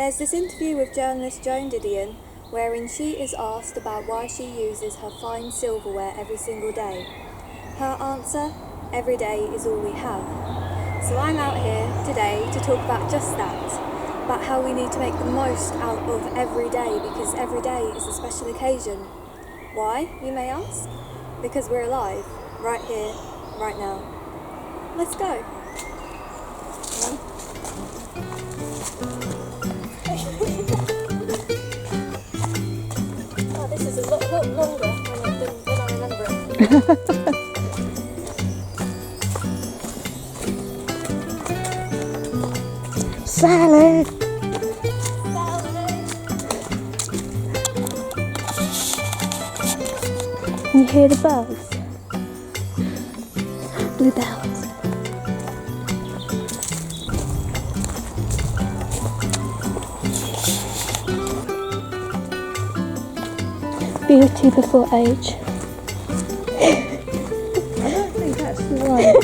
There's this interview with journalist Joan Didion wherein she is asked about why she uses her fine silverware every single day. Her answer, every day is all we have. So I'm out here today to talk about just that, about how we need to make the most out of every day because every day is a special occasion. Why, you may ask? Because we're alive, right here, right now. Let's go. Oh, this is a lot longer than I remember it. Salad! Can you hear the birds? Bluebells. Beauty before age. I don't think that's the right.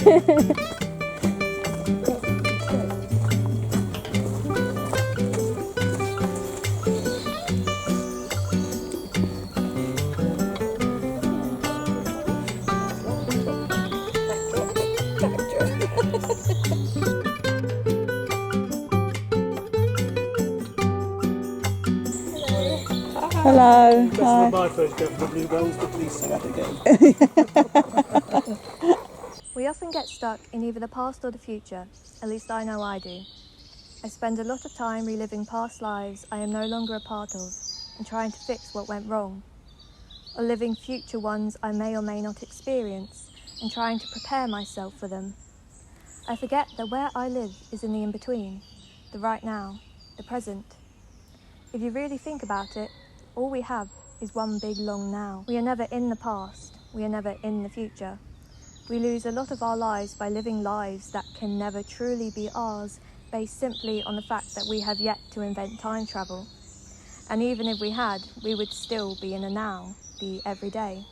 Hello. Just Hi. my photograph of the bluebells, but please say that again. We often get stuck in either the past or the future, at least I know I do. I spend a lot of time reliving past lives I am no longer a part of and trying to fix what went wrong, or living future ones I may or may not experience and trying to prepare myself for them. I forget that where I live is in the in-between, the right now, the present. If you really think about it, all we have is one big long now. We are never in the past, we are never in the future. We lose a lot of our lives by living lives that can never truly be ours, based simply on the fact that we have yet to invent time travel. And even if we had, we would still be in the now, the everyday.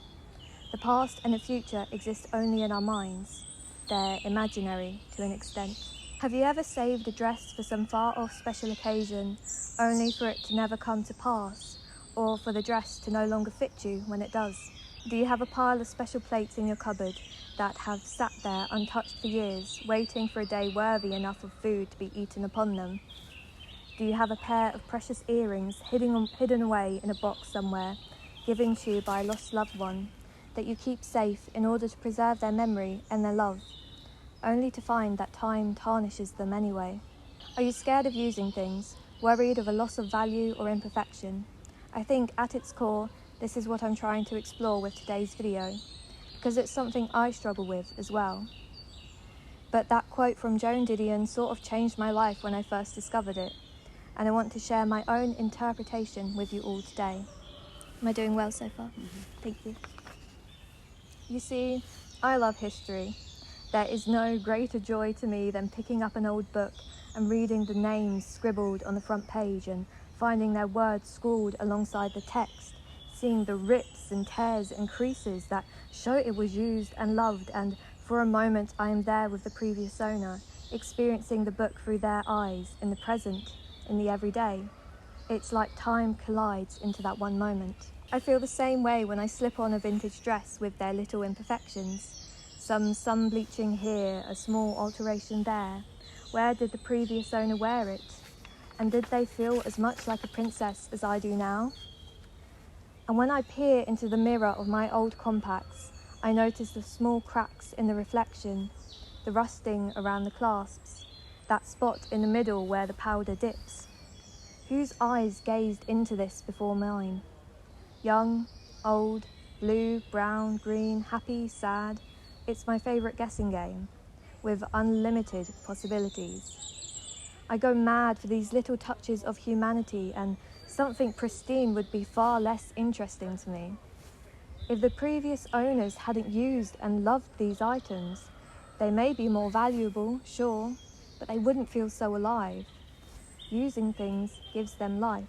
The past and the future exist only in our minds. They're imaginary to an extent. Have you ever saved a dress for some far-off special occasion, only for it to never come to pass, or for the dress to no longer fit you when it does? Do you have a pile of special plates in your cupboard that have sat there untouched for years, waiting for a day worthy enough of food to be eaten upon them? Do you have a pair of precious earrings hidden away in a box somewhere, given to you by a lost loved one, that you keep safe in order to preserve their memory and their love, only to find that time tarnishes them anyway? Are you scared of using things, worried of a loss of value or imperfection? I think at its core, this is what I'm trying to explore with today's video, because it's something I struggle with as well. But that quote from Joan Didion sort of changed my life when I first discovered it, and I want to share my own interpretation with you all today. Am I doing well so far? Thank you. You see, I love history. There is no greater joy to me than picking up an old book and reading the names scribbled on the front page and finding their words scrawled alongside the text, seeing the rips and tears and creases that show it was used and loved, and for a moment I am there with the previous owner, experiencing the book through their eyes, in the present, in the everyday. It's like time collides into that one moment. I feel the same way when I slip on a vintage dress with their little imperfections. Some sun bleaching here, a small alteration there. Where did the previous owner wear it? And did they feel as much like a princess as I do now? And when I peer into the mirror of my old compacts, I notice the small cracks in the reflection, the rusting around the clasps, that spot in the middle where the powder dips. Whose eyes gazed into this before mine? Young, old, blue, brown, green, happy, sad. It's my favourite guessing game, with unlimited possibilities. I go mad for these little touches of humanity, and something pristine would be far less interesting to me. If the previous owners hadn't used and loved these items, they may be more valuable, sure, but they wouldn't feel so alive. Using things gives them life.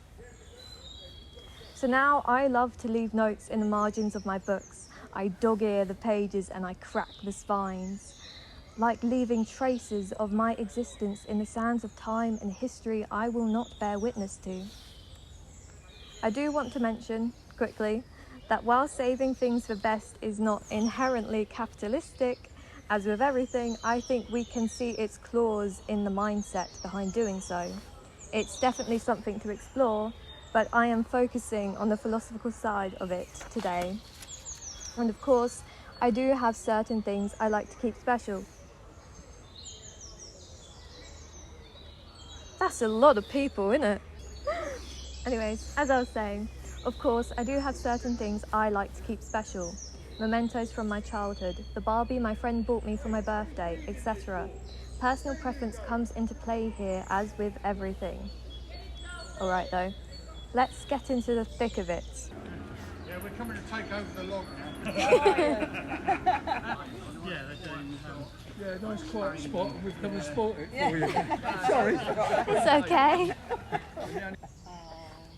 So now I love to leave notes in the margins of my books. I dog-ear the pages and I crack the spines. like leaving traces of my existence in the sands of time and history I will not bear witness to. I do want to mention, quickly, that while saving things for best is not inherently capitalistic, as with everything, I think we can see its claws in the mindset behind doing so. It's definitely something to explore, but I am focusing on the philosophical side of it today. And of course, I do have certain things I like to keep special. That's a lot of people, isn't it? Anyways, as I was saying, of course, I do have certain things I like to keep special. Mementos from my childhood, the Barbie my friend bought me for my birthday, etc. Personal preference comes into play here, as with everything. Alright though, let's get into the thick of it. Yeah, we're coming to take over the log now. Yeah, they're doing. Yeah, nice quiet spot. We've come and sport it for you. Sorry. It's okay.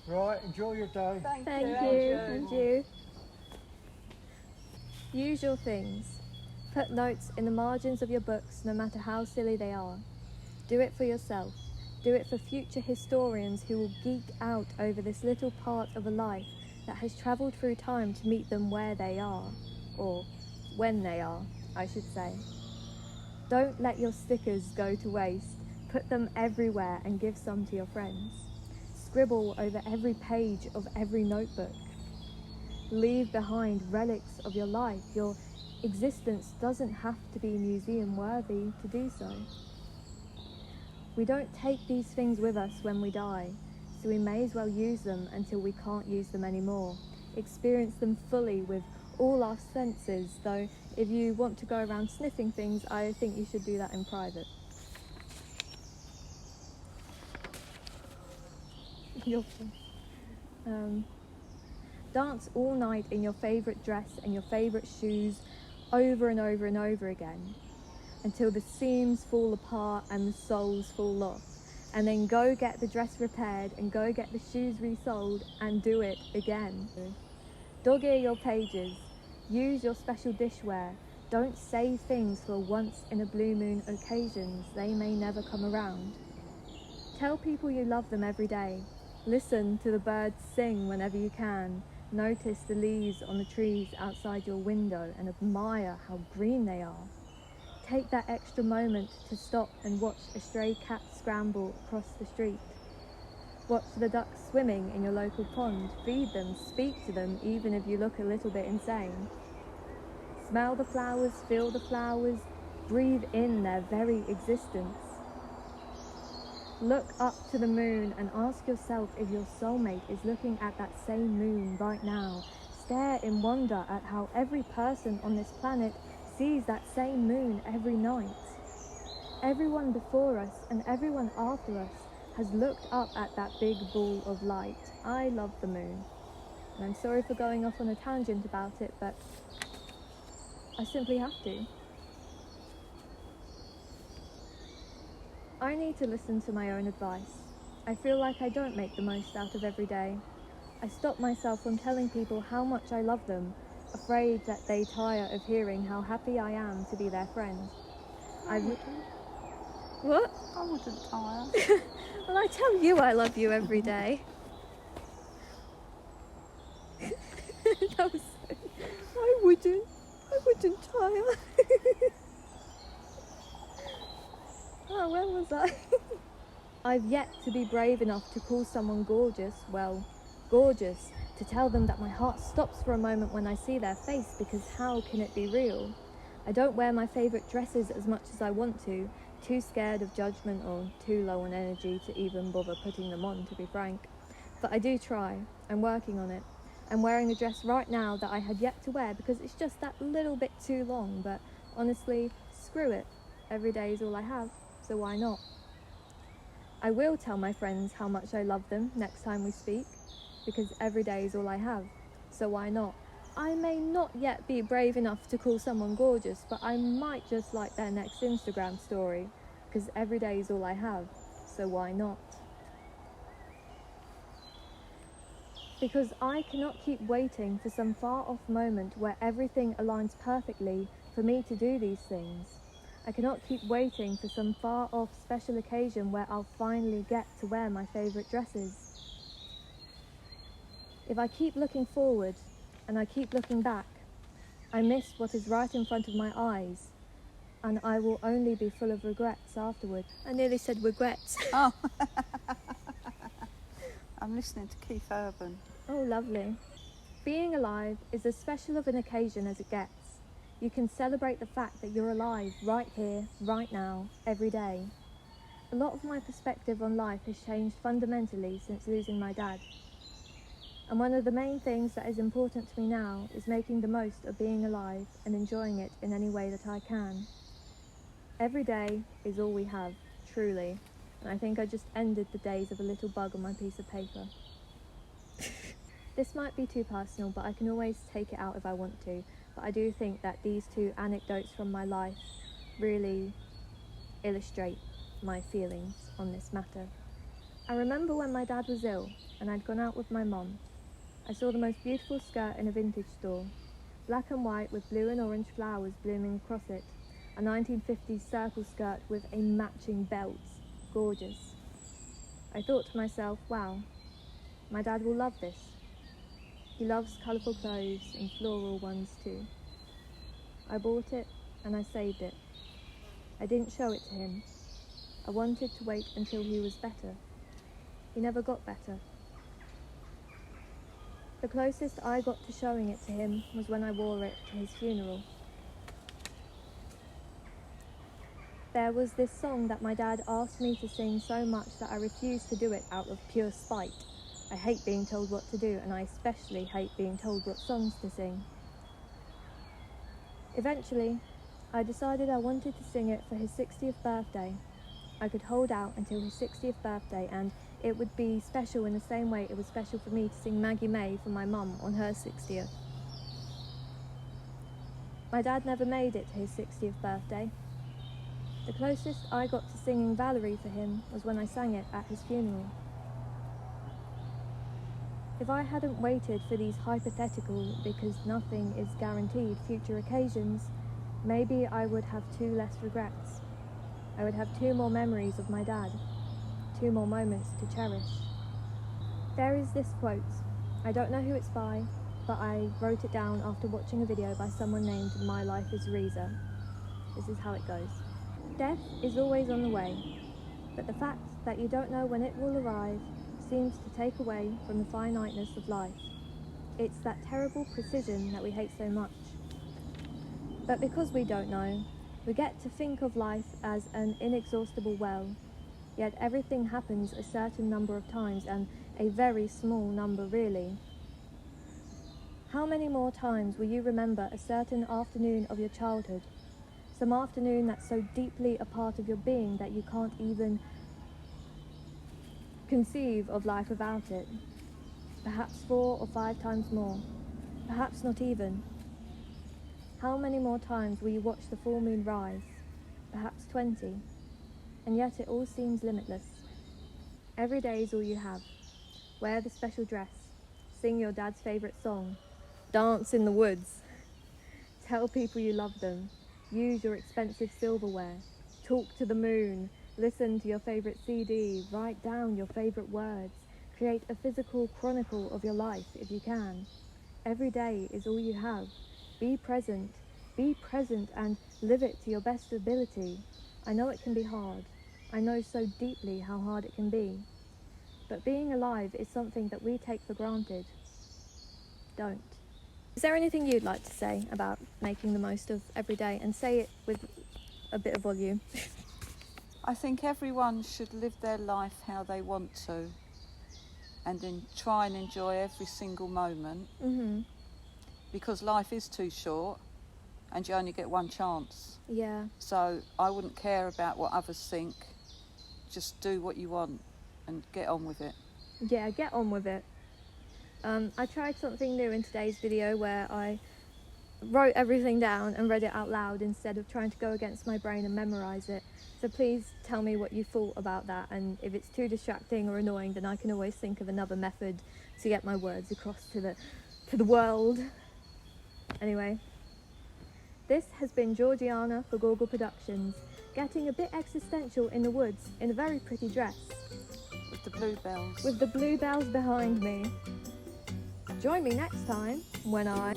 Right, enjoy your day. Thank you, and you. Usual things. Put notes in the margins of your books, no matter how silly they are. Do it for yourself. Do it for future historians who will geek out over this little part of a life that has travelled through time to meet them where they are. Or when they are, I should say. Don't let your stickers go to waste. Put them everywhere and give some to your friends. Scribble over every page of every notebook. Leave behind relics of your life. Your existence doesn't have to be museum worthy to do so. We don't take these things with us when we die, so we may as well use them until we can't use them anymore. Experience them fully with all our senses, though if you want to go around sniffing things, I think you should do that in private. Dance all night in your favourite dress and your favourite shoes over and over and over again until the seams fall apart and the soles fall off, and then go get the dress repaired and go get the shoes resoled and do it again. Dog-ear your pages, use your special dishware, don't save things for once in a blue moon occasions, they may never come around. Tell people you love them every day. Listen to the birds sing whenever you can. Notice the leaves on the trees outside your window and admire how green they are. Take that extra moment to stop and watch a stray cat scramble across the street. Watch the ducks swimming in your local pond. Feed them, speak to them, even if you look a little bit insane. Smell the flowers, feel the flowers, breathe in their very existence. Look up to the moon and ask yourself if your soulmate is looking at that same moon right now. Stare in wonder at how every person on this planet sees that same moon every night. Everyone before us and everyone after us has looked up at that big ball of light. I love the moon. And I'm sorry for going off on a tangent about it, but I simply have to. I need to listen to my own advice. I feel like I don't make the most out of every day. I stop myself from telling people how much I love them, afraid that they tire of hearing how happy I am to be their friend. What? I wouldn't tire. Well, I tell you I love you every day. That was so... I wouldn't tire. Oh, where was I? I've yet to be brave enough to call someone gorgeous, well, gorgeous, to tell them that my heart stops for a moment when I see their face, because how can it be real? I don't wear my favourite dresses as much as I want to, too scared of judgment or too low on energy to even bother putting them on, to be frank. But I do try. I'm working on it. I'm wearing a dress right now that I had yet to wear because it's just that little bit too long, but honestly, screw it. Every day is all I have, so why not? I will tell my friends how much I love them next time we speak, because every day is all I have, so why not? I may not yet be brave enough to call someone gorgeous, but I might just like their next Instagram story, because every day is all I have, so why not? Because I cannot keep waiting for some far-off moment where everything aligns perfectly for me to do these things. I cannot keep waiting for some far-off special occasion where I'll finally get to wear my favourite dresses. If I keep looking forward and I keep looking back, I miss what is right in front of my eyes, and I will only be full of regrets afterward. I nearly said regrets. Oh, I'm listening to Keith Urban. Oh, lovely. Being alive is as special of an occasion as it gets. You can celebrate the fact that you're alive right here, right now, every day. A lot of my perspective on life has changed fundamentally since losing my dad. And one of the main things that is important to me now is making the most of being alive and enjoying it in any way that I can. Every day is all we have, truly. And I think I just ended the days of a little bug on my piece of paper. This might be too personal, but I can always take it out if I want to. But I do think that these two anecdotes from my life really illustrate my feelings on this matter. I remember when my dad was ill and I'd gone out with my mum. I saw the most beautiful skirt in a vintage store, black and white with blue and orange flowers blooming across it, a 1950s circle skirt with a matching belt. Gorgeous. I thought to myself, wow, my dad will love this. He loves colourful clothes and floral ones too. I bought it and I saved it. I didn't show it to him. I wanted to wait until he was better. He never got better. The closest I got to showing it to him was when I wore it to his funeral. There was this song that my dad asked me to sing so much that I refused to do it out of pure spite. I hate being told what to do, and I especially hate being told what songs to sing. Eventually, I decided I wanted to sing it for his 60th birthday. I could hold out until his 60th birthday, and it would be special in the same way it was special for me to sing Maggie May for my mum on her 60th. My dad never made it to his 60th birthday. The closest I got to singing Valerie for him was when I sang it at his funeral. If I hadn't waited for these hypothetical, because nothing is guaranteed, future occasions, maybe I would have 2 less regrets. I would have 2 more memories of my dad, 2 more moments to cherish. There is this quote. I don't know who it's by, but I wrote it down after watching a video by someone named My Life is Reza. This is how it goes. Death is always on the way, but the fact that you don't know when it will arrive seems to take away from the finiteness of life. It's that terrible precision that we hate so much. But because we don't know, we get to think of life as an inexhaustible well, yet everything happens a certain number of times, and a very small number really. How many more times will you remember a certain afternoon of your childhood? Some afternoon that's so deeply a part of your being that you can't even conceive of life without it. Perhaps 4 or 5 times more. Perhaps not even. How many more times will you watch the full moon rise? Perhaps 20. And yet it all seems limitless. Every day is all you have. Wear the special dress. Sing your dad's favourite song. Dance in the woods. Tell people you love them. Use your expensive silverware. Talk to the moon. Listen to your favourite CD. Write down your favourite words. Create a physical chronicle of your life if you can. Every day is all you have. Be present and live it to your best ability. I know it can be hard. I know so deeply how hard it can be. But being alive is something that we take for granted. Don't. Is there anything you'd like to say about making the most of every day? And say it with a bit of volume. I think everyone should live their life how they want to, and then try and enjoy every single moment. Because life is too short and you only get one chance. Yeah. So I wouldn't care about what others think. Just do what you want and get on with it. Yeah, get on with it. I tried something new in today's video where I wrote everything down and read it out loud instead of trying to go against my brain and memorise it. So please tell me what you thought about that, and if it's too distracting or annoying, then I can always think of another method to get my words across to the world. Anyway, This has been Georgiana for Gorgle Productions, getting a bit existential in the woods in a very pretty dress, With the bluebells. with the bluebells behind me. Join me next time when I...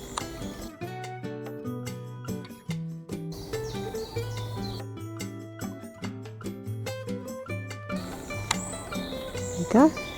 There you go.